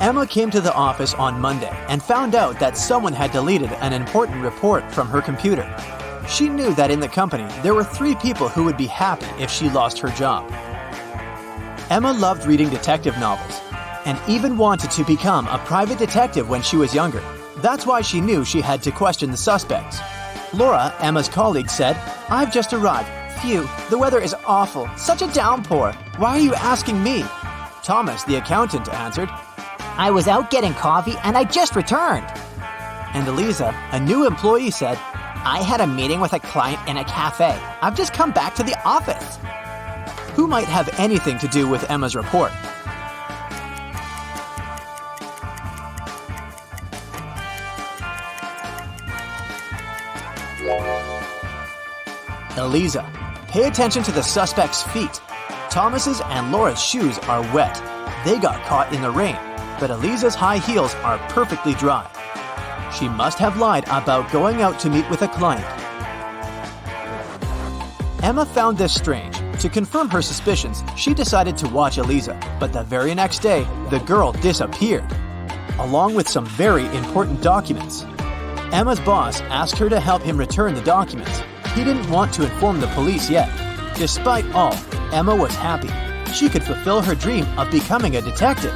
Emma came to the office on Monday and found out that someone had deleted an important report from her computer. She knew that in the company there were 3 people who would be happy if she lost her job. Emma loved reading detective novels and even wanted to become a private detective when she was younger. That's why she knew she had to question the suspects. Laura, Emma's colleague, said, "I've just arrived. Phew, the weather is awful. Such a downpour. Why are you asking me?" Thomas, the accountant, answered, "I was out getting coffee and I just returned." And Eliza, a new employee, said, "I had a meeting with a client in a cafe. I've just come back to the office." Who might have anything to do with Emma's report? Eliza. Pay attention to the suspect's feet. Thomas's and Laura's shoes are wet. They got caught in the rain, but Eliza's high heels are perfectly dry. She must have lied about going out to meet with a client. Emma found this strange. To confirm her suspicions, she decided to watch Eliza, but the very next day, the girl disappeared, along with some very important documents. Emma's boss asked her to help him return the documents. He didn't want to inform the police yet. Despite all, Emma was happy. She could fulfill her dream of becoming a detective.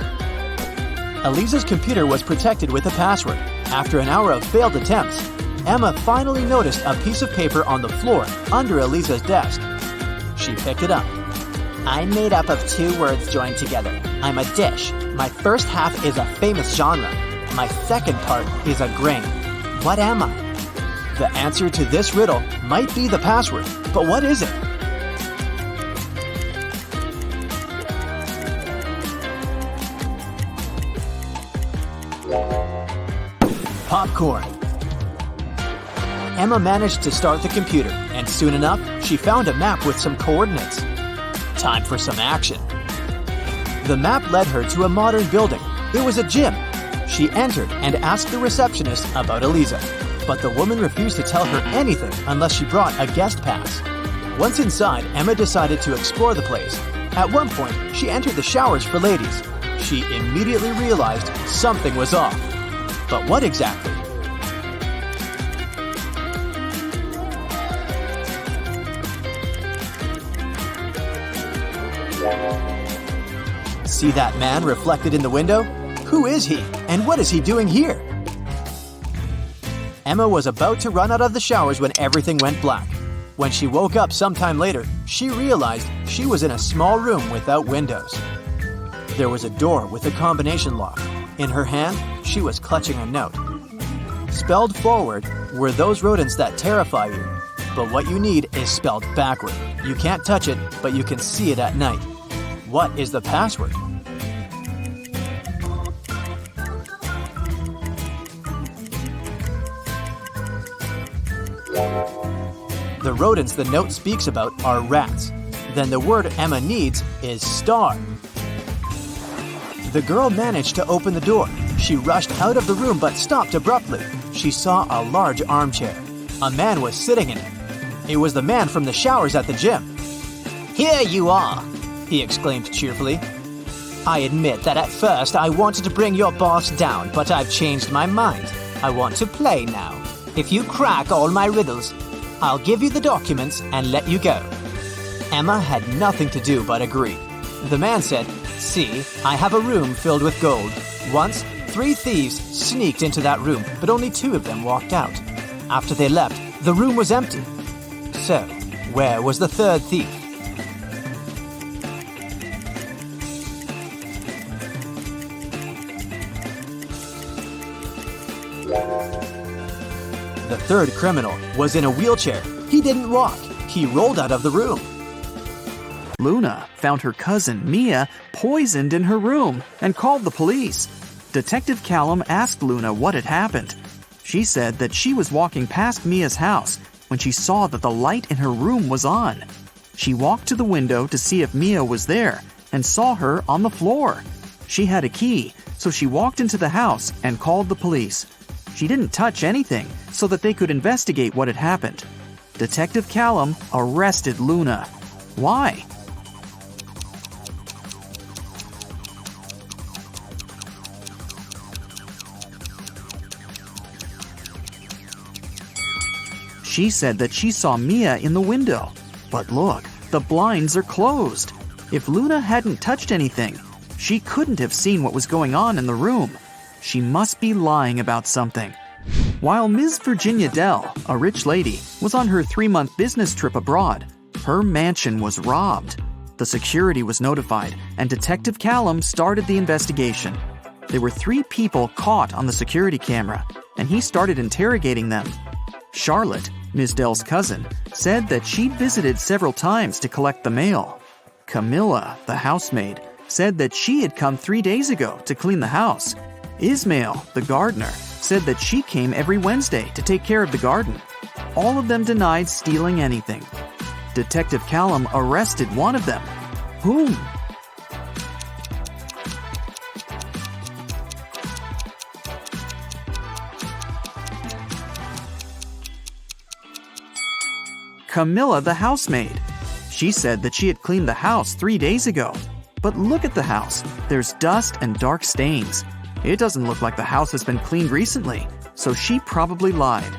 Eliza's computer was protected with a password. After an hour of failed attempts, Emma finally noticed a piece of paper on the floor under Eliza's desk. She picked it up. "I'm made up of 2 words joined together. I'm a dish. My first half is a famous genre. My second part is a grain. What am I?" The answer to this riddle might be the password, but what is it? Popcorn. Emma managed to start the computer, and soon enough, she found a map with some coordinates. Time for some action. The map led her to a modern building. It was a gym. She entered and asked the receptionist about Eliza, but the woman refused to tell her anything unless she brought a guest pass. Once inside, Emma decided to explore the place. At one point, she entered the showers for ladies. She immediately realized something was off. But what exactly? See that man reflected in the window? Who is he, and what is he doing here? Emma was about to run out of the showers when everything went black. When she woke up sometime later, she realized she was in a small room without windows. There was a door with a combination lock. In her hand, she was clutching a note. Spelled forward were those rodents that terrify you. But what you need is spelled backward. You can't touch it, but you can see it at night. What is the password? The rodents the note speaks about are rats. Then the word Emma needs is star. The girl managed to open the door. She rushed out of the room but stopped abruptly. She saw a large armchair. A man was sitting in it. It was the man from the showers at the gym. "Here you are," he exclaimed cheerfully. "I admit that at first I wanted to bring your boss down, but I've changed my mind. I want to play now. If you crack all my riddles, I'll give you the documents and let you go." Emma had nothing to do but agree. The man said, "See, I have a room filled with gold. Once, 3 thieves sneaked into that room, but only 2 of them walked out. After they left, the room was empty. So, where was the 3rd thief?" The 3rd criminal was in a wheelchair. He didn't walk. He rolled out of the room. Luna found her cousin Mia poisoned in her room and called the police. Detective Callum asked Luna what had happened. She said that she was walking past Mia's house when she saw that the light in her room was on. She walked to the window to see if Mia was there and saw her on the floor. She had a key, so she walked into the house and called the police. She didn't touch anything so that they could investigate what had happened. Detective Callum arrested Luna. Why? She said that she saw Mia in the window. But look, the blinds are closed. If Luna hadn't touched anything, she couldn't have seen what was going on in the room. She must be lying about something. While Ms. Virginia Dell, a rich lady, was on her 3-month business trip abroad, her mansion was robbed. The security was notified, and Detective Callum started the investigation. There were 3 people caught on the security camera, and he started interrogating them. Charlotte, Ms. Dell's cousin, said that she'd visited several times to collect the mail. Camilla, the housemaid, said that she had come 3 days ago to clean the house. Ismail, the gardener, said that she came every Wednesday to take care of the garden. All of them denied stealing anything. Detective Callum arrested one of them. Whom? Camilla, the housemaid. She said that she had cleaned the house 3 days ago. But look at the house. There's dust and dark stains. It doesn't look like the house has been cleaned recently, so she probably lied.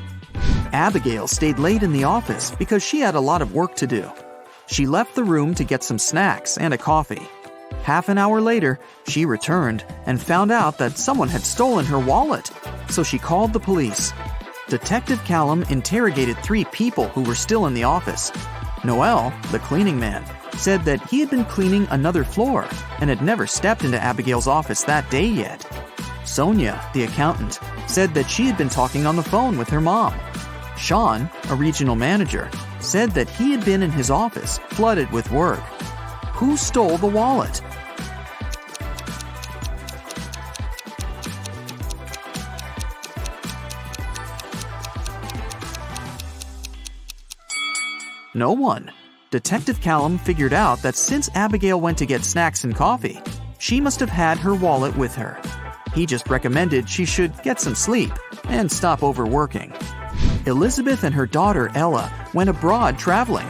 Abigail stayed late in the office because she had a lot of work to do. She left the room to get some snacks and a coffee. Half an hour later, she returned and found out that someone had stolen her wallet, so she called the police. Detective Callum interrogated 3 people who were still in the office. Noel, the cleaning man, said that he had been cleaning another floor and had never stepped into Abigail's office that day yet. Sonia, the accountant, said that she had been talking on the phone with her mom. Sean, a regional manager, said that he had been in his office, flooded with work. Who stole the wallet? No one. Detective Callum figured out that since Abigail went to get snacks and coffee, she must have had her wallet with her. He just recommended she should get some sleep and stop overworking. Elizabeth and her daughter Ella went abroad traveling.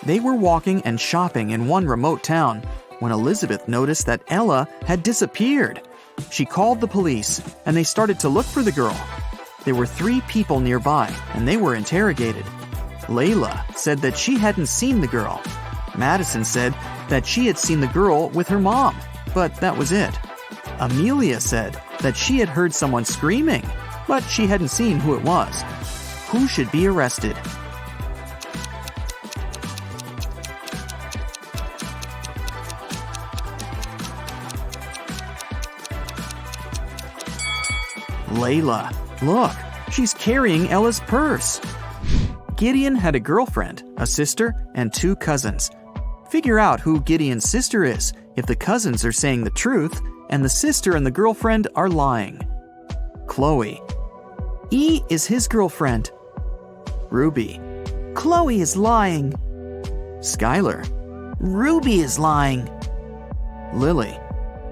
They were walking and shopping in one remote town when Elizabeth noticed that Ella had disappeared. She called the police and they started to look for the girl. There were 3 people nearby and they were interrogated. Layla said that she hadn't seen the girl. Madison said that she had seen the girl with her mom, but that was it. Amelia said that she had heard someone screaming, but she hadn't seen who it was. Who should be arrested? Layla. Look, she's carrying Ella's purse. Gideon had a girlfriend, a sister, and 2 cousins. Figure out who Gideon's sister is if the cousins are saying the truth and the sister and the girlfriend are lying. Chloe. E is his girlfriend. Ruby. Chloe is lying. Skylar. Ruby is lying. Lily.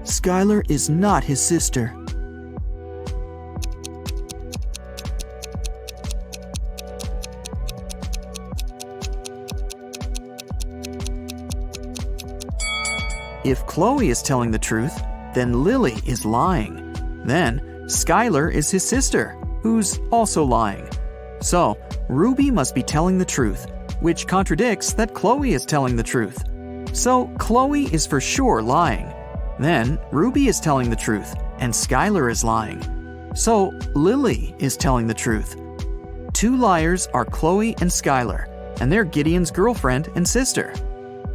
Skylar is not his sister. If Chloe is telling the truth, then Lily is lying. Then Skylar is his sister, who's also lying. So Ruby must be telling the truth, which contradicts that Chloe is telling the truth. So Chloe is for sure lying. Then Ruby is telling the truth, and Skylar is lying. So Lily is telling the truth. 2 liars are Chloe and Skylar, and they're Gideon's girlfriend and sister.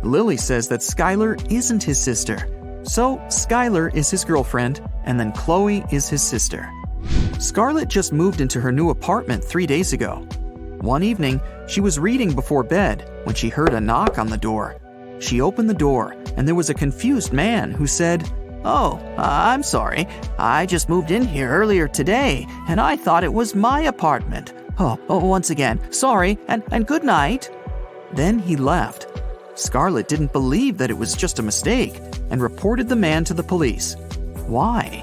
Lily says that Skylar isn't his sister. So Skylar is his girlfriend, and then Chloe is his sister. Scarlett just moved into her new apartment 3 days ago. One evening, she was reading before bed when she heard a knock on the door. She opened the door, and there was a confused man who said, "Oh, I'm sorry. I just moved in here earlier today, and I thought it was my apartment. Once again, sorry, and good night." Then he left. Scarlett didn't believe that it was just a mistake and reported the man to the police. Why?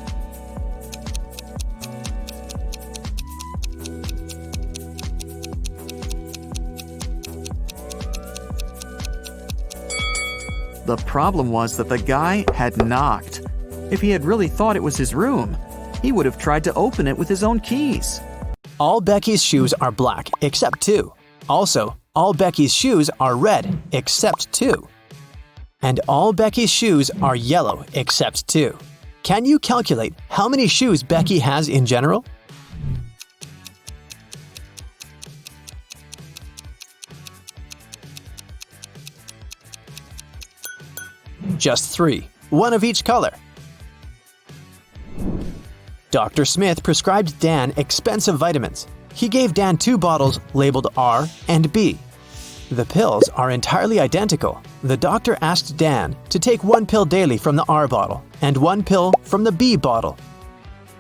The problem was that the guy had knocked. If he had really thought it was his room, he would have tried to open it with his own keys. All Becky's shoes are black, except 2. Also, all Becky's shoes are red except 2. And all Becky's shoes are yellow except 2. Can you calculate how many shoes Becky has in general? Just 3, one of each color. Dr. Smith prescribed Dan expensive vitamins. He gave Dan 2 bottles labeled R and B. The pills are entirely identical. The doctor asked Dan to take 1 pill daily from the R bottle and 1 pill from the B bottle.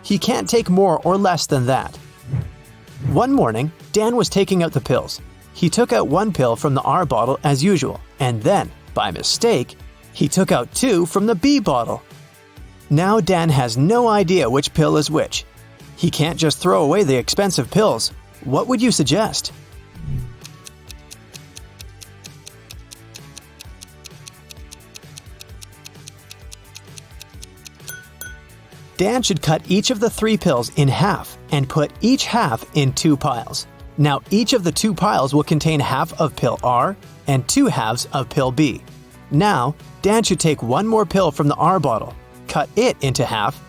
He can't take more or less than that. One morning, Dan was taking out the pills. He took out 1 pill from the R bottle as usual, and then, by mistake, he took out 2 from the B bottle. Now Dan has no idea which pill is which. He can't just throw away the expensive pills. What would you suggest? Dan should cut each of the 3 pills in half and put each half in 2 piles. Now each of the 2 piles will contain half of pill R and 2 halves of pill B. Now, Dan should take 1 more pill from the R bottle, cut it into half,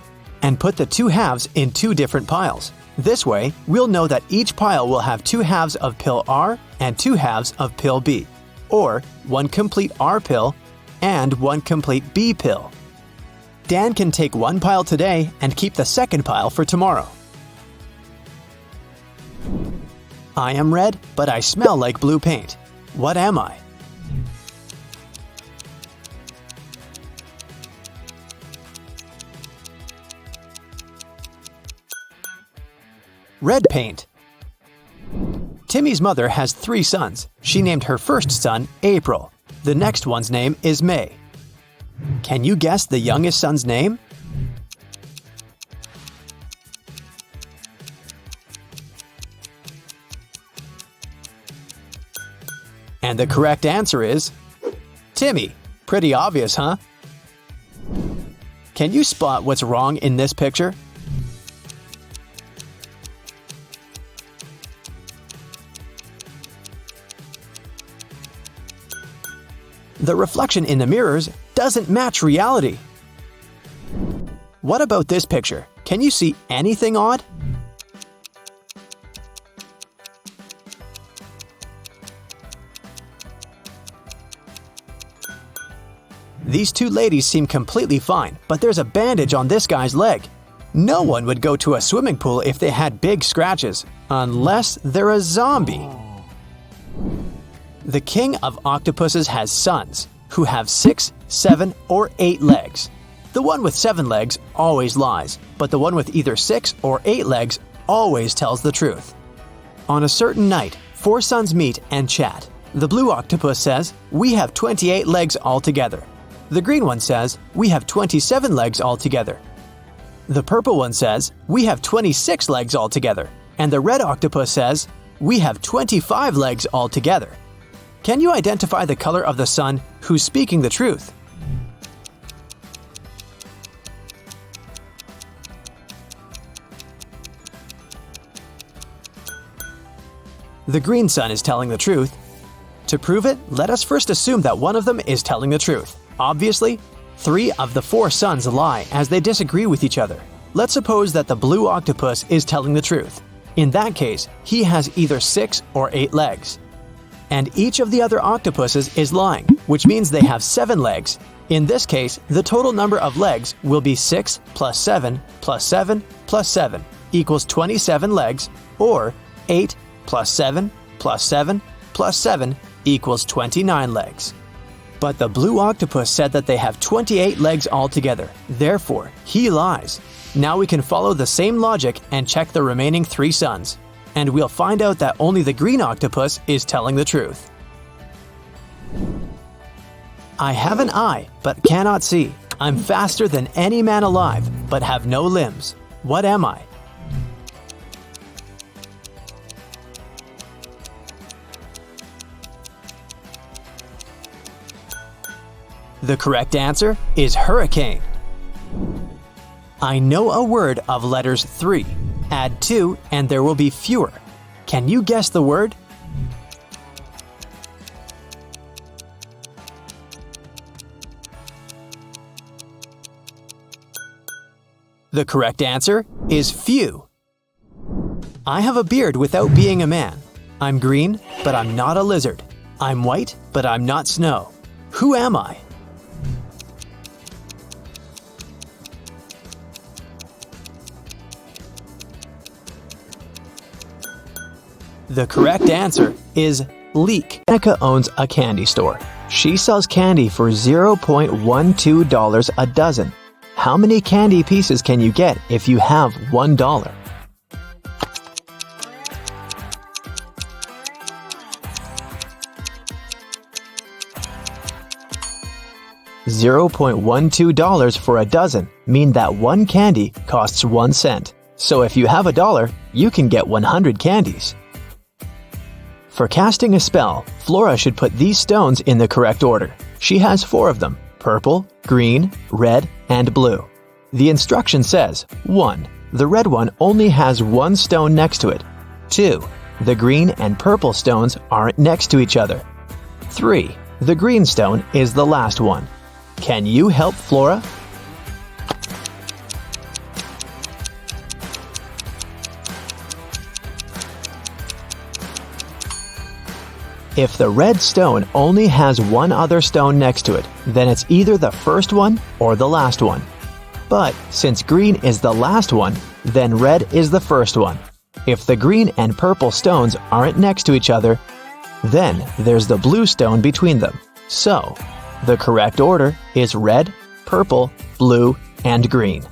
and put the 2 halves in 2 different piles. This way, we'll know that each pile will have 2 halves of pill R and 2 halves of pill B, or 1 complete R pill and 1 complete B pill. Dan can take 1 pile today and keep the second pile for tomorrow. I am red, but I smell like blue paint. What am I? Red paint. Timmy's mother has 3 sons. She named her first son April. The next one's name is May. Can you guess the youngest son's name? And the correct answer is Timmy. Pretty obvious, huh? Can you spot what's wrong in this picture? The reflection in the mirrors doesn't match reality. What about this picture? Can you see anything odd? These 2 ladies seem completely fine, but there's a bandage on this guy's leg. No one would go to a swimming pool if they had big scratches, unless they're a zombie. The king of octopuses has sons who have 6, 7, or 8 legs. The one with 7 legs always lies, but the one with either 6 or 8 legs always tells the truth. On a certain night, 4 sons meet and chat. The blue octopus says, "We have 28 legs altogether." The green one says, "We have 27 legs altogether." The purple one says, "We have 26 legs altogether." And the red octopus says, "We have 25 legs altogether." Can you identify the color of the son who's speaking the truth? The green sun is telling the truth. To prove it, let us first assume that one of them is telling the truth. Obviously, 3 of the 4 sons lie as they disagree with each other. Let's suppose that the blue octopus is telling the truth. In that case, he has either 6 or 8 legs. And each of the other octopuses is lying, which means they have 7 legs. In this case, the total number of legs will be 6 plus 7 plus 7 plus 7 equals 27 legs, or 8 plus 7 plus 7 plus 7 equals 29 legs. But the blue octopus said that they have 28 legs altogether. Therefore, he lies. Now we can follow the same logic and check the remaining 3 sons. And we'll find out that only the green octopus is telling the truth. I have an eye, but cannot see. I'm faster than any man alive, but have no limbs. What am I? The correct answer is hurricane. I know a word of letters 3. Add 2 and there will be fewer. Can you guess the word? The correct answer is few. I have a beard without being a man. I'm green, but I'm not a lizard. I'm white, but I'm not snow. Who am I? The correct answer is leek. Monica owns a candy store. She sells candy for $0.12 a dozen. How many candy pieces can you get if you have $1? $0.12 for a dozen mean that one candy costs 1 cent. So if you have $1, you can get 100 candies. For casting a spell, Flora should put these stones in the correct order. She has 4 of them: purple, green, red, and blue. The instruction says, 1. The red one only has 1 stone next to it. 2. The green and purple stones aren't next to each other. 3. The green stone is the last one. Can you help Flora? If the red stone only has 1 other stone next to it, then it's either the first one or the last one. But since green is the last one, then red is the first one. If the green and purple stones aren't next to each other, then there's the blue stone between them. So, the correct order is red, purple, blue, and green.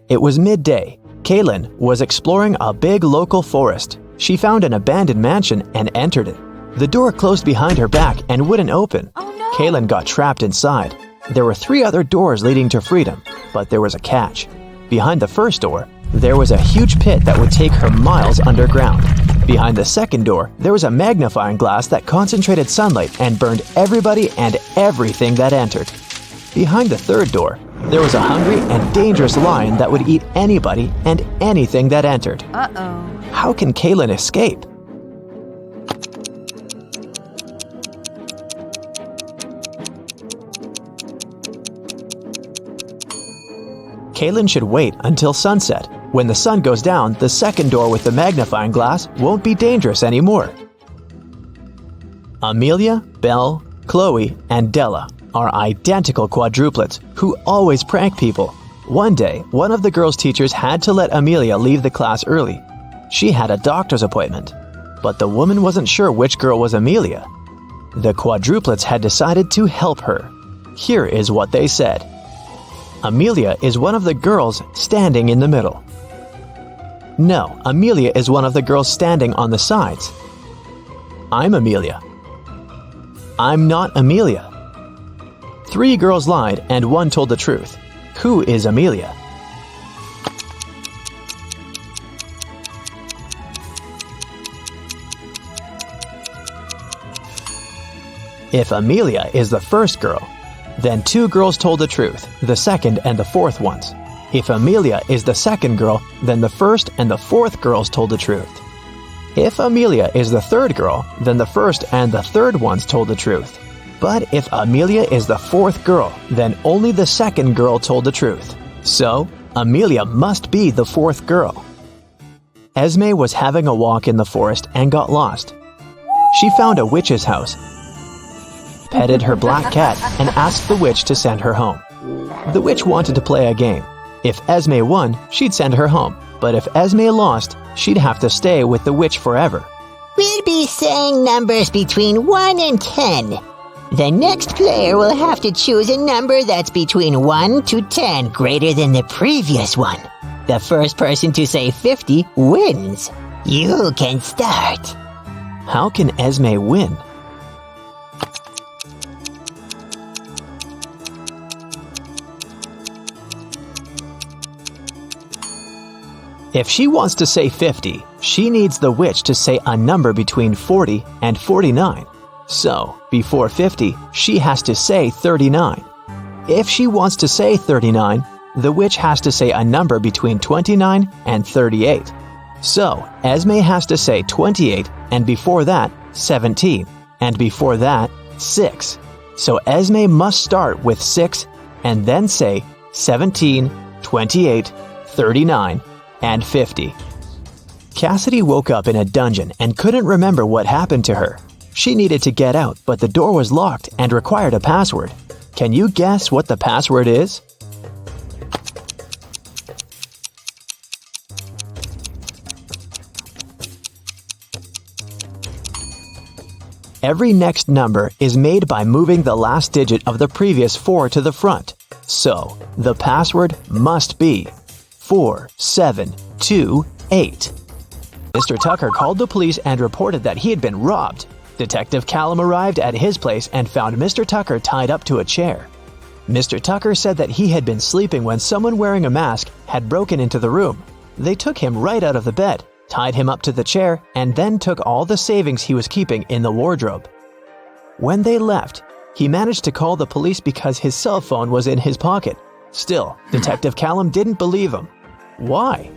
It was midday. Kaylin was exploring a big local forest. She found an abandoned mansion and entered it. The door closed behind her back and wouldn't open. Oh no! Kaylin got trapped inside. There were 3 other doors leading to freedom, but there was a catch. Behind the first door, there was a huge pit that would take her miles underground. Behind the second door, there was a magnifying glass that concentrated sunlight and burned everybody and everything that entered. Behind the third door, there was a hungry and dangerous lion that would eat anybody and anything that entered. Uh-oh. How can Kaylin escape? Kaylin should wait until sunset. When the sun goes down, the second door with the magnifying glass won't be dangerous anymore. Amelia, Belle, Chloe, and Della are identical quadruplets who always prank people. One day, one of the girls' teachers had to let Amelia leave the class early. She had a doctor's appointment, but the woman wasn't sure which girl was Amelia. The quadruplets had decided to help her. Here is what they said. Amelia is one of the girls standing in the middle. No, Amelia is one of the girls standing on the sides. I'm Amelia. I'm not Amelia. 3 girls lied and 1 told the truth. Who is Amelia? If Amelia is the first girl, then 2 girls told the truth, the second and the fourth ones. If Amelia is the second girl, then the first and the fourth girls told the truth. If Amelia is the third girl, then the first and the third ones told the truth. But if Amelia is the fourth girl, then only the second girl told the truth. So, Amelia must be the fourth girl. Esme was having a walk in the forest and got lost. She found a witch's house, petted her black cat, and asked the witch to send her home. The witch wanted to play a game. If Esme won, she'd send her home. But if Esme lost, she'd have to stay with the witch forever. We'll be saying numbers between 1 and 10. The next player will have to choose a number that's between 1 to 10 greater than the previous one. The first person to say 50 wins. You can start. How can Esme win? If she wants to say 50, she needs the witch to say a number between 40 and 49. So, before 50, she has to say 39. If she wants to say 39, the witch has to say a number between 29 and 38. So, Esme has to say 28, and before that, 17, and before that, 6. So Esme must start with 6 and then say 17, 28, 39, and 50. Cassidy woke up in a dungeon and couldn't remember what happened to her. She needed to get out, but the door was locked and required a password. Can you guess what the password is? Every next number is made by moving the last digit of the previous 4 to the front. So, the password must be 4728. Mr. Tucker called the police and reported that he had been robbed. Detective Callum arrived at his place and found Mr. Tucker tied up to a chair. Mr. Tucker said that he had been sleeping when someone wearing a mask had broken into the room. They took him right out of the bed, tied him up to the chair, and then took all the savings he was keeping in the wardrobe. When they left, he managed to call the police because his cell phone was in his pocket. Still, Detective Callum didn't believe him. Why?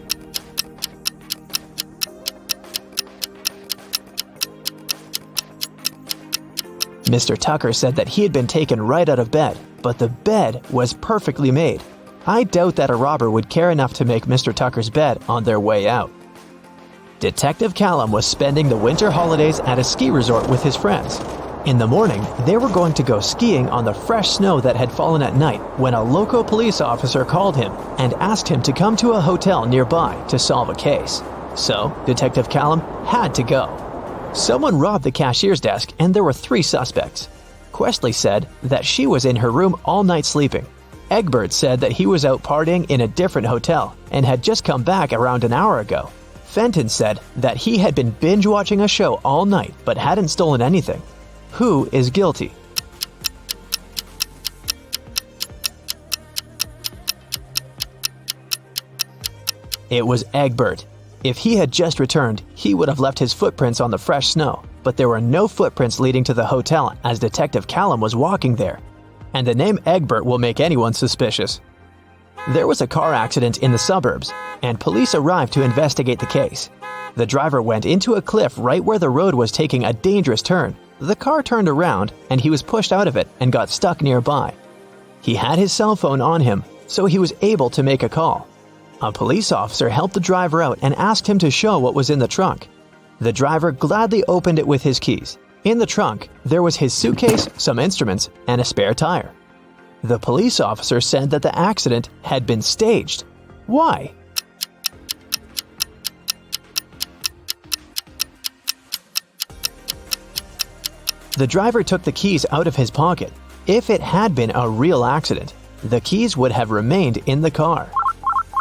Mr. Tucker said that he had been taken right out of bed, but the bed was perfectly made. I doubt that a robber would care enough to make Mr. Tucker's bed on their way out. Detective Callum was spending the winter holidays at a ski resort with his friends. In the morning, they were going to go skiing on the fresh snow that had fallen at night when a local police officer called him and asked him to come to a hotel nearby to solve a case. So, Detective Callum had to go. Someone robbed the cashier's desk and there were 3 suspects. Questley said that she was in her room all night sleeping. Egbert said that he was out partying in a different hotel and had just come back around an hour ago. Fenton said that he had been binge-watching a show all night but hadn't stolen anything. Who is guilty? It was Egbert. If he had just returned, he would have left his footprints on the fresh snow, but there were no footprints leading to the hotel as Detective Callum was walking there. And the name Egbert will make anyone suspicious. There was a car accident in the suburbs, and police arrived to investigate the case. The driver went into a cliff right where the road was taking a dangerous turn. The car turned around, and he was pushed out of it and got stuck nearby. He had his cell phone on him, so he was able to make a call. A police officer helped the driver out and asked him to show what was in the trunk. The driver gladly opened it with his keys. In the trunk, there was his suitcase, some instruments, and a spare tire. The police officer said that the accident had been staged. Why? The driver took the keys out of his pocket. If it had been a real accident, the keys would have remained in the car.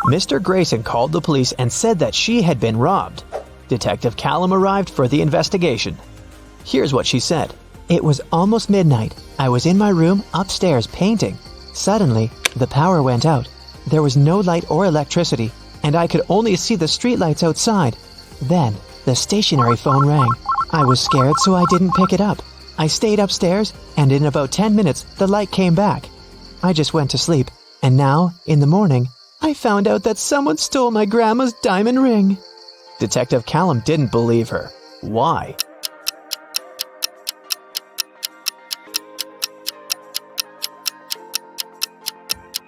Mr. Grayson called the police and said that she had been robbed. Detective Callum arrived for the investigation. Here's what she said. It was almost midnight. I was in my room upstairs painting. Suddenly, the power went out. There was no light or electricity, and I could only see the streetlights outside. Then, the stationary phone rang. I was scared, so I didn't pick it up. I stayed upstairs, and in about 10 minutes, the light came back. I just went to sleep, and now, in the morning, I found out that someone stole my grandma's diamond ring. Detective Callum didn't believe her. Why?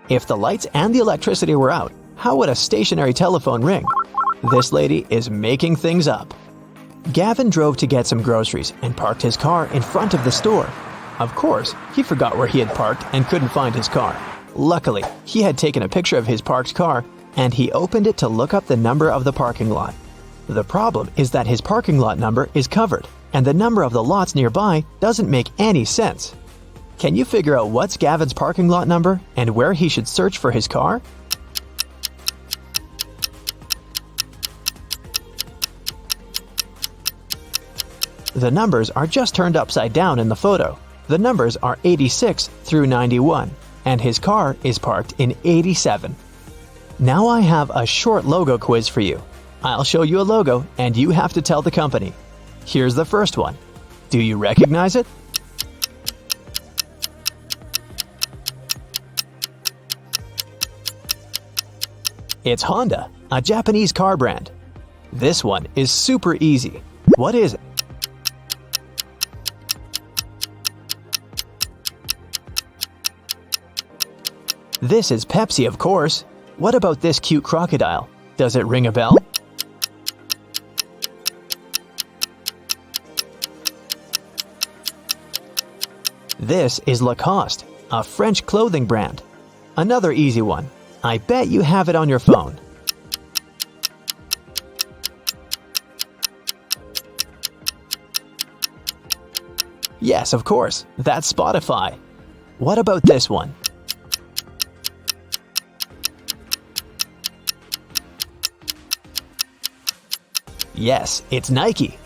If the lights and the electricity were out, how would a stationary telephone ring? This lady is making things up. Gavin drove to get some groceries and parked his car in front of the store. Of course, he forgot where he had parked and couldn't find his car. Luckily, he had taken a picture of his parked car and he opened it to look up the number of the parking lot. The problem is that his parking lot number is covered and the number of the lots nearby doesn't make any sense. Can you figure out what's Gavin's parking lot number and where he should search for his car? The numbers are just turned upside down in the photo. The numbers are 86 through 91, and his car is parked in 87. Now I have a short logo quiz for you. I'll show you a logo, and you have to tell the company. Here's the first one. Do you recognize it? It's Honda, a Japanese car brand. This one is super easy. What is it? This is Pepsi, of course. What about this cute crocodile? Does it ring a bell? This is Lacoste, a French clothing brand. Another easy one. I bet you have it on your phone. Yes, of course. That's Spotify. What about this one? Yes, it's Nike.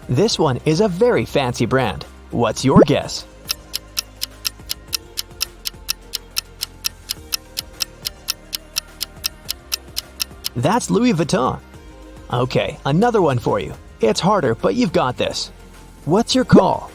This one is a very fancy brand. What's your guess? That's Louis Vuitton. Okay, another one for you. It's harder, but you've got this. What's your call?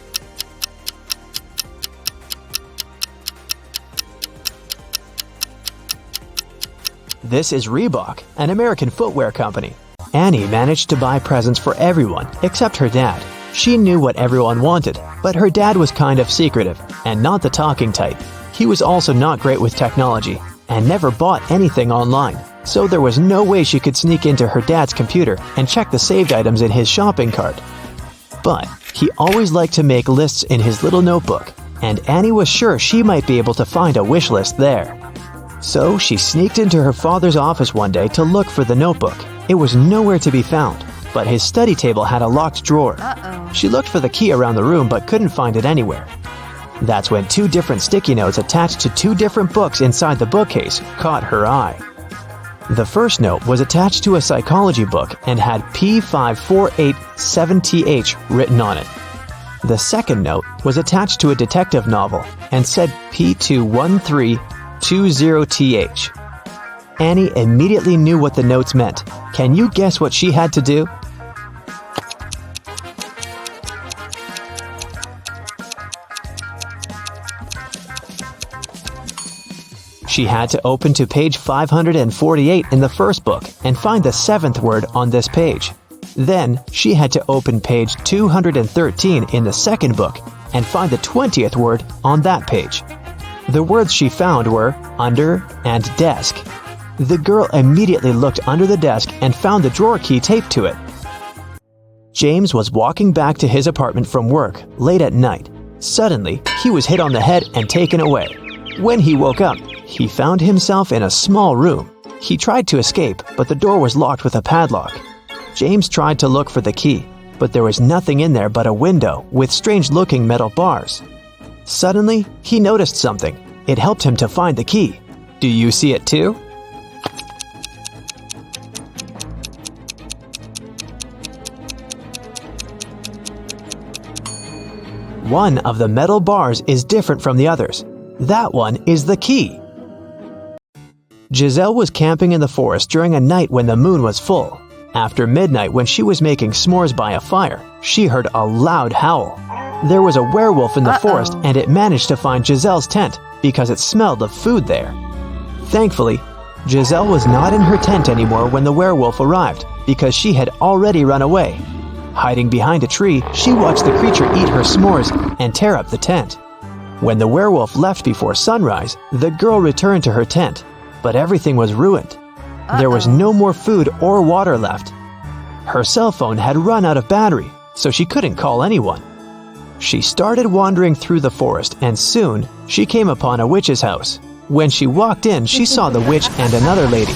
This is Reebok, an American footwear company. Annie managed to buy presents for everyone except her dad. She knew what everyone wanted, but her dad was kind of secretive and not the talking type. He was also not great with technology and never bought anything online, so there was no way she could sneak into her dad's computer and check the saved items in his shopping cart. But he always liked to make lists in his little notebook, and Annie was sure she might be able to find a wish list there. So she sneaked into her father's office one day to look for the notebook. It was nowhere to be found, but his study table had a locked drawer. She looked for the key around the room but couldn't find it anywhere. That's when 2 different sticky notes attached to 2 different books inside the bookcase caught her eye. The first note was attached to a psychology book and had P5487TH written on it. The second note was attached to a detective novel and said P21320TH. Annie immediately knew what the notes meant. Can you guess what she had to do? She had to open to page 548 in the first book and find the 7th word on this page. Then, she had to open page 213 in the second book and find the 20th word on that page. The words she found were under and desk. The girl immediately looked under the desk and found the drawer key taped to it. James was walking back to his apartment from work late at night. Suddenly, he was hit on the head and taken away. When he woke up, he found himself in a small room. He tried to escape, but the door was locked with a padlock. James tried to look for the key, but there was nothing in there but a window with strange-looking metal bars. Suddenly, he noticed something. It helped him to find the key. Do you see it too? One of the metal bars is different from the others. That one is the key. Giselle was camping in the forest during a night when the moon was full. After midnight, when she was making s'mores by a fire, she heard a loud howl. There was a werewolf in the forest, and it managed to find Giselle's tent because it smelled of food there. Thankfully, Giselle was not in her tent anymore when the werewolf arrived because she had already run away. Hiding behind a tree, she watched the creature eat her s'mores and tear up the tent. When the werewolf left before sunrise, the girl returned to her tent, but everything was ruined. There was no more food or water left. Her cell phone had run out of battery, so she couldn't call anyone. She started wandering through the forest, and soon she came upon a witch's house. When she walked in, she saw the witch and another lady.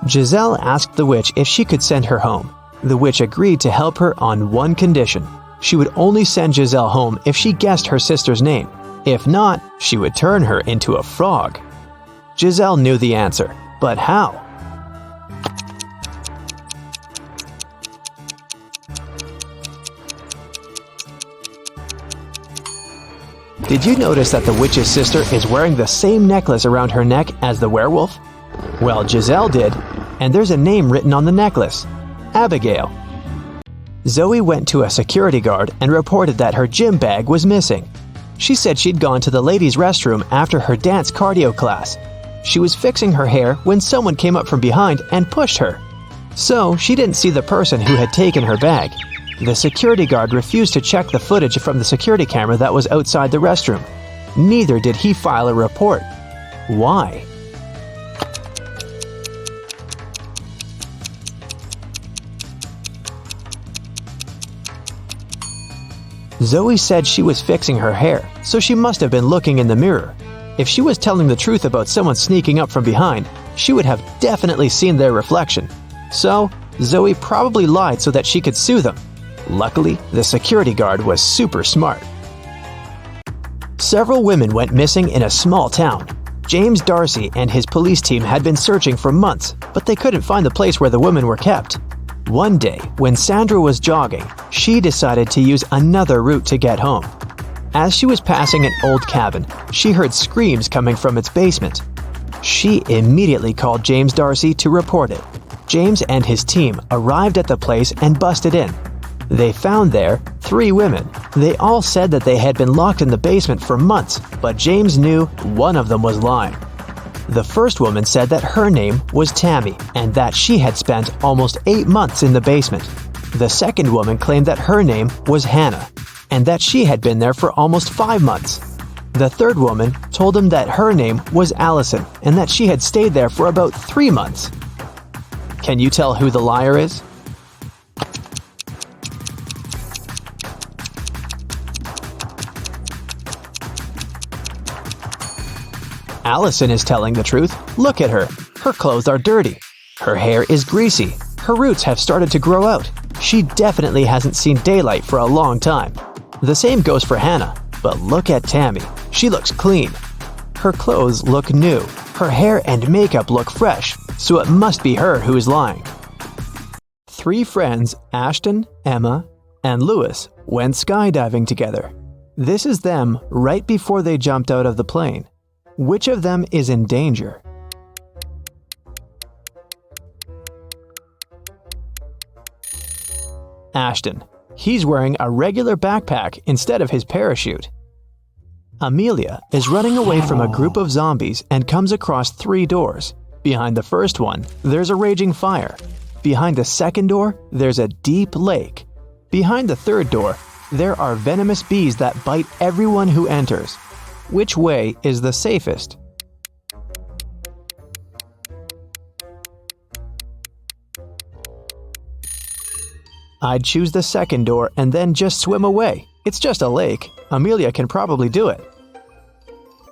Giselle asked the witch if she could send her home. The witch agreed to help her on one condition. She would only send Giselle home if she guessed her sister's name. If not, she would turn her into a frog. Giselle knew the answer, but how? Did you notice that the witch's sister is wearing the same necklace around her neck as the werewolf? Well, Giselle did, and there's a name written on the necklace: Abigail. Zoe went to a security guard and reported that her gym bag was missing. She said she'd gone to the ladies' restroom after her dance cardio class. She was fixing her hair when someone came up from behind and pushed her. So she didn't see the person who had taken her bag. The security guard refused to check the footage from the security camera that was outside the restroom. Neither did he file a report. Why? Zoe said she was fixing her hair, so she must have been looking in the mirror. If she was telling the truth about someone sneaking up from behind, she would have definitely seen their reflection. So, Zoe probably lied so that she could sue them. Luckily, the security guard was super smart. Several women went missing in a small town. James Darcy and his police team had been searching for months, but they couldn't find the place where the women were kept. One day, when Sandra was jogging, she decided to use another route to get home. As she was passing an old cabin, she heard screams coming from its basement. She immediately called James Darcy to report it. James and his team arrived at the place and busted in. They found there 3 women. They all said that they had been locked in the basement for months, but James knew one of them was lying. The first woman said that her name was Tammy and that she had spent almost 8 months in the basement. The second woman claimed that her name was Hannah and that she had been there for almost 5 months. The third woman told him that her name was Allison and that she had stayed there for about 3 months. Can you tell who the liar is? Allison is telling the truth. Look at her. Her clothes are dirty. Her hair is greasy. Her roots have started to grow out. She definitely hasn't seen daylight for a long time. The same goes for Hannah. But look at Tammy. She looks clean. Her clothes look new. Her hair and makeup look fresh, so it must be her who is lying. 3 friends, Ashton, Emma, and Lewis, went skydiving together. This is them right before they jumped out of the plane. Which of them is in danger? Ashton. He's wearing a regular backpack instead of his parachute. Amelia is running away from a group of zombies and comes across 3 doors. Behind the first one, there's a raging fire. Behind the second door, there's a deep lake. Behind the third door, there are venomous bees that bite everyone who enters. Which way is the safest? I'd choose the second door and then just swim away. It's just a lake. Amelia can probably do it.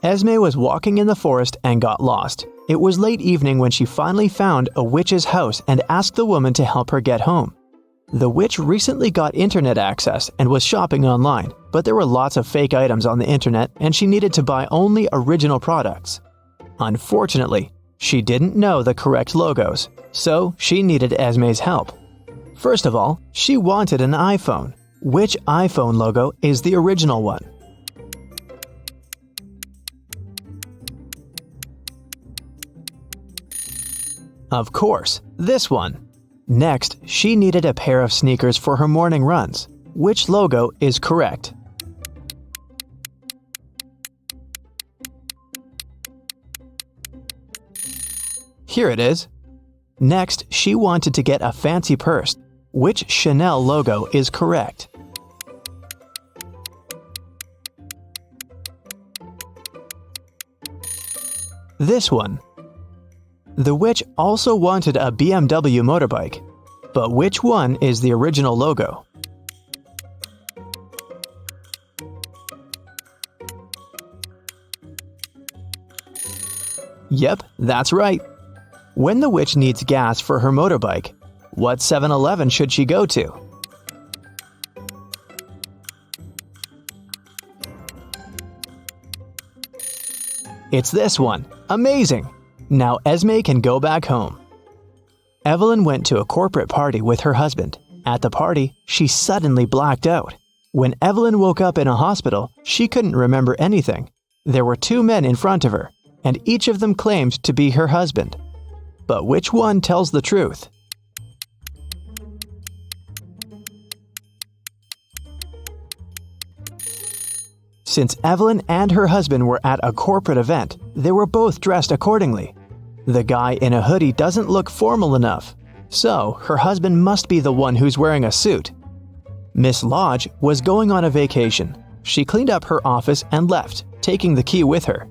Esme was walking in the forest and got lost. It was late evening when she finally found a witch's house and asked the woman to help her get home. The witch recently got internet access and was shopping online, but there were lots of fake items on the internet and she needed to buy only original products. Unfortunately, she didn't know the correct logos, so she needed Esme's help. First of all, she wanted an iPhone. Which iPhone logo is the original one? Of course, this one. Next, she needed a pair of sneakers for her morning runs. Which logo is correct? Here it is. Next, she wanted to get a fancy purse. Which Chanel logo is correct? This one. The witch also wanted a BMW motorbike, but which one is the original logo? Yep, that's right. When the witch needs gas for her motorbike, what 7-Eleven should she go to? It's this one. Amazing! Now Esme can go back home. Evelyn went to a corporate party with her husband. At the party, she suddenly blacked out. When Evelyn woke up in a hospital, she couldn't remember anything. There were 2 men in front of her, and each of them claimed to be her husband. But which one tells the truth? Since Evelyn and her husband were at a corporate event, they were both dressed accordingly. The guy in a hoodie doesn't look formal enough, so her husband must be the one who's wearing a suit. Miss Lodge was going on a vacation. She cleaned up her office and left, taking the key with her.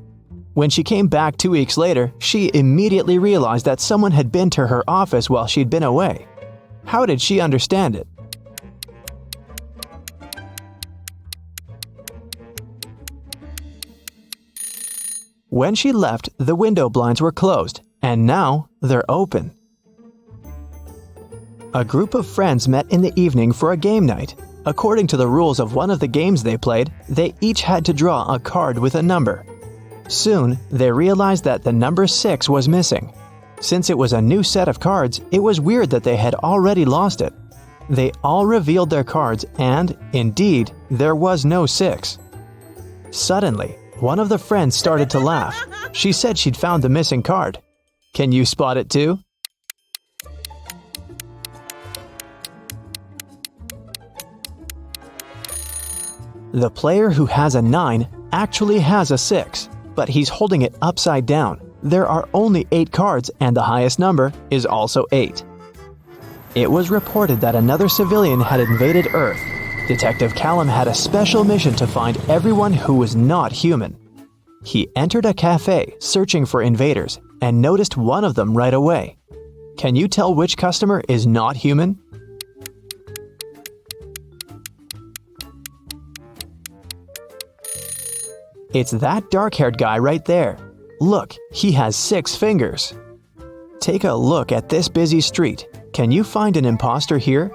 When she came back 2 weeks later, she immediately realized that someone had been to her office while she'd been away. How did she understand it? When she left, the window blinds were closed, and now they're open. A group of friends met in the evening for a game night. According to the rules of one of the games they played, they each had to draw a card with a number. Soon, they realized that the number 6 was missing. Since it was a new set of cards, it was weird that they had already lost it. They all revealed their cards and, indeed, there was no 6. Suddenly, one of the friends started to laugh. She said she'd found the missing card. Can you spot it too? The player who has a 9 actually has a 6, but he's holding it upside down. There are only 8 cards and the highest number is also 8. It was reported that another civilian had invaded Earth. Detective Callum had a special mission to find everyone who was not human. He entered a cafe searching for invaders and noticed one of them right away. Can you tell which customer is not human? It's that dark-haired guy right there. Look, he has 6 fingers. Take a look at this busy street. Can you find an imposter here?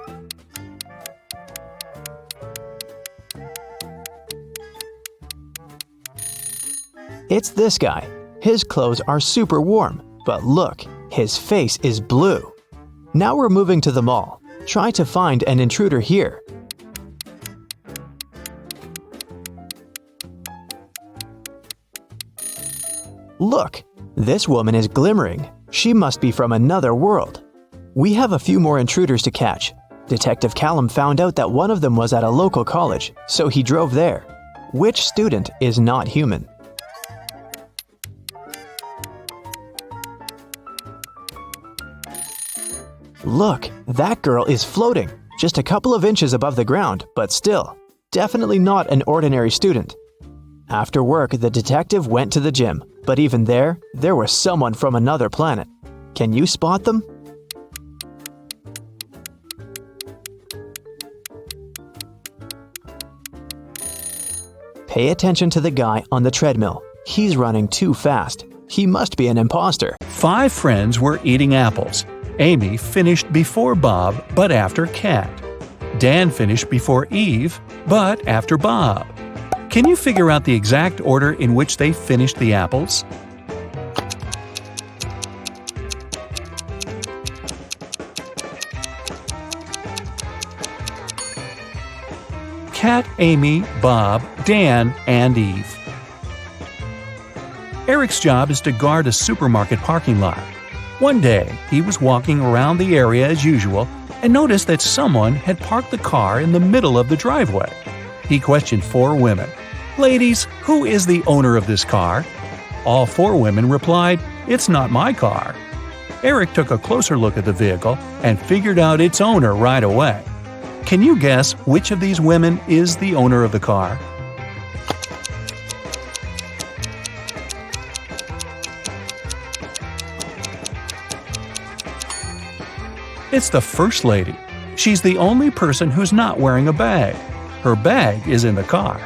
It's this guy. His clothes are super warm, but look, his face is blue. Now we're moving to the mall. Try to find an intruder here. Look, this woman is glimmering. She must be from another world. We have a few more intruders to catch. Detective Callum found out that one of them was at a local college, so he drove there. Which student is not human? Look, that girl is floating, just a couple of inches above the ground, but still, definitely not an ordinary student. After work, the detective went to the gym, but even there was someone from another planet. Can you spot them? Pay attention to the guy on the treadmill. He's running too fast. He must be an imposter. 5 friends were eating apples. Amy finished before Bob, but after Kat. Dan finished before Eve, but after Bob. Can you figure out the exact order in which they finished the apples? Kat, Amy, Bob, Dan, and Eve. Eric's job is to guard a supermarket parking lot. One day, he was walking around the area as usual and noticed that someone had parked the car in the middle of the driveway. He questioned 4 women. "Ladies, who is the owner of this car?" All 4 women replied, "It's not my car." Eric took a closer look at the vehicle and figured out its owner right away. Can you guess which of these women is the owner of the car? It's the First Lady. She's the only person who's not wearing a bag. Her bag is in the car.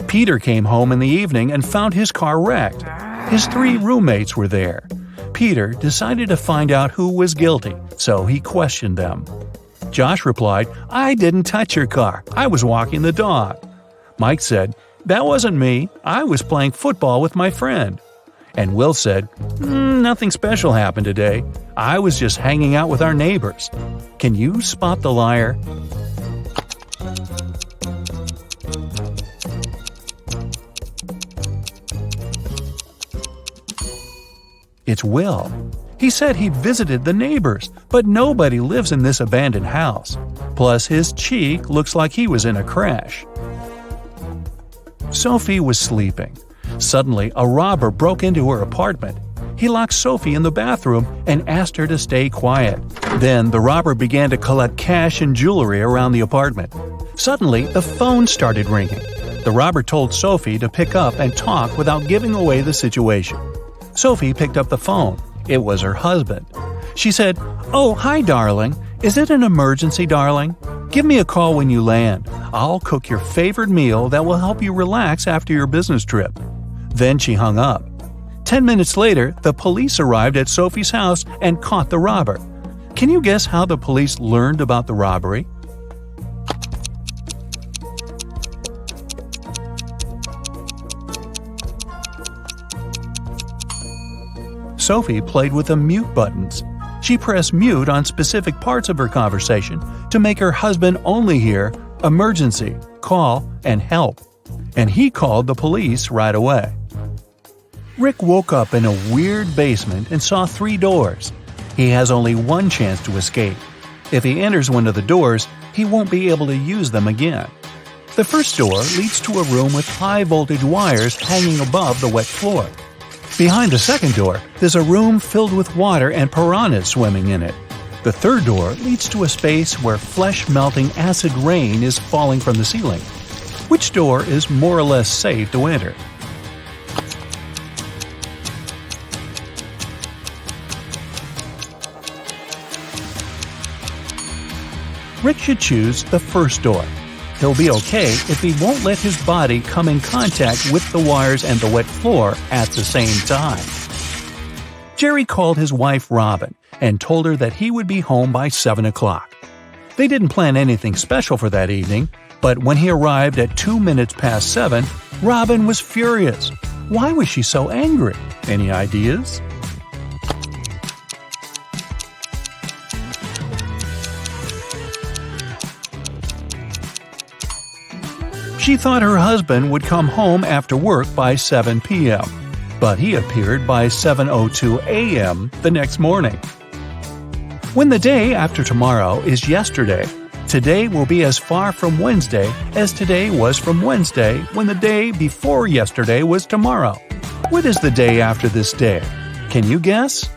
Peter came home in the evening and found his car wrecked. His 3 roommates were there. Peter decided to find out who was guilty, so he questioned them. Josh replied, "I didn't touch your car. I was walking the dog." Mike said, "That wasn't me. I was playing football with my friend." And Will said, "Nothing special happened today. I was just hanging out with our neighbors." Can you spot the liar? It's Will. He said he'd visited the neighbors, but nobody lives in this abandoned house. Plus, his cheek looks like he was in a crash. Sophie was sleeping. Suddenly, a robber broke into her apartment. He locked Sophie in the bathroom and asked her to stay quiet. Then, the robber began to collect cash and jewelry around the apartment. Suddenly, the phone started ringing. The robber told Sophie to pick up and talk without giving away the situation. Sophie picked up the phone. It was her husband. She said, "Oh, hi, darling. Is it an emergency, darling? Give me a call when you land. I'll cook your favorite meal that will help you relax after your business trip." Then she hung up. 10 minutes later, the police arrived at Sophie's house and caught the robber. Can you guess how the police learned about the robbery? Sophie played with the mute buttons. She pressed mute on specific parts of her conversation to make her husband only hear emergency, call, and help. And he called the police right away. Rick woke up in a weird basement and saw 3 doors. He has only one chance to escape. If he enters one of the doors, he won't be able to use them again. The first door leads to a room with high-voltage wires hanging above the wet floor. Behind the second door, there's a room filled with water and piranhas swimming in it. The third door leads to a space where flesh-melting acid rain is falling from the ceiling. Which door is more or less safe to enter? Rick should choose the first door. He'll be okay if he won't let his body come in contact with the wires and the wet floor at the same time. Jerry called his wife Robin and told her that he would be home by 7 o'clock. They didn't plan anything special for that evening, but when he arrived at 2 minutes past 7, Robin was furious. Why was she so angry? Any ideas? She thought her husband would come home after work by 7 p.m., but he appeared by 7:02 a.m. the next morning. When the day after tomorrow is yesterday, today will be as far from Wednesday as today was from Wednesday when the day before yesterday was tomorrow. What is the day after this day? Can you guess?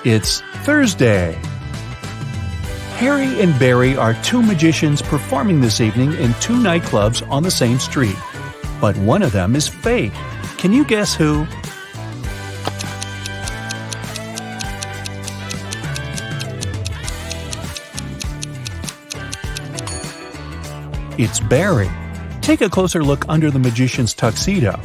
It's Thursday. Harry and Barry are 2 magicians performing this evening in 2 nightclubs on the same street. But one of them is fake. Can you guess who? It's Barry. Take a closer look under the magician's tuxedo.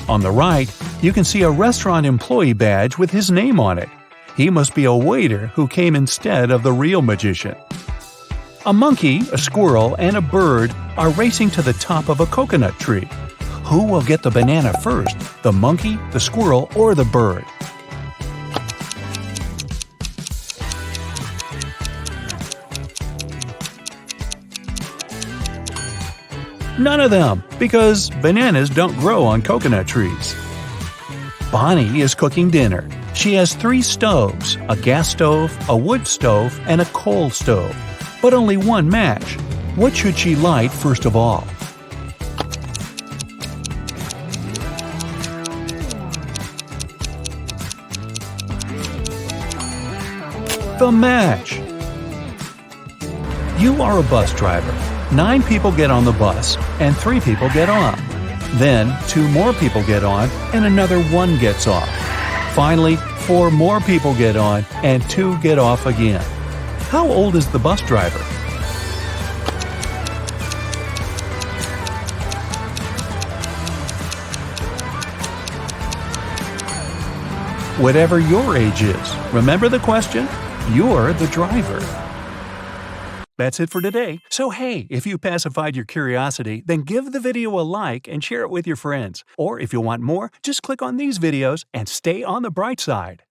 On the right, you can see a restaurant employee badge with his name on it. He must be a waiter who came instead of the real magician. A monkey, a squirrel, and a bird are racing to the top of a coconut tree. Who will get the banana first, the monkey, the squirrel, or the bird? None of them, because bananas don't grow on coconut trees. Bonnie is cooking dinner. She has 3 stoves, a gas stove, a wood stove, and a coal stove, but only one match. What should she light first of all? The match! You are a bus driver. 9 people get on the bus, and 3 people get on. Then 2 more people get on, and another 1 gets off. Finally, 4 more people get on, and 2 get off again. How old is the bus driver? Whatever your age is, remember the question? You're the driver. That's it for today. So hey, if you pacified your curiosity, then give the video a like and share it with your friends. Or if you want more, just click on these videos and stay on the bright side.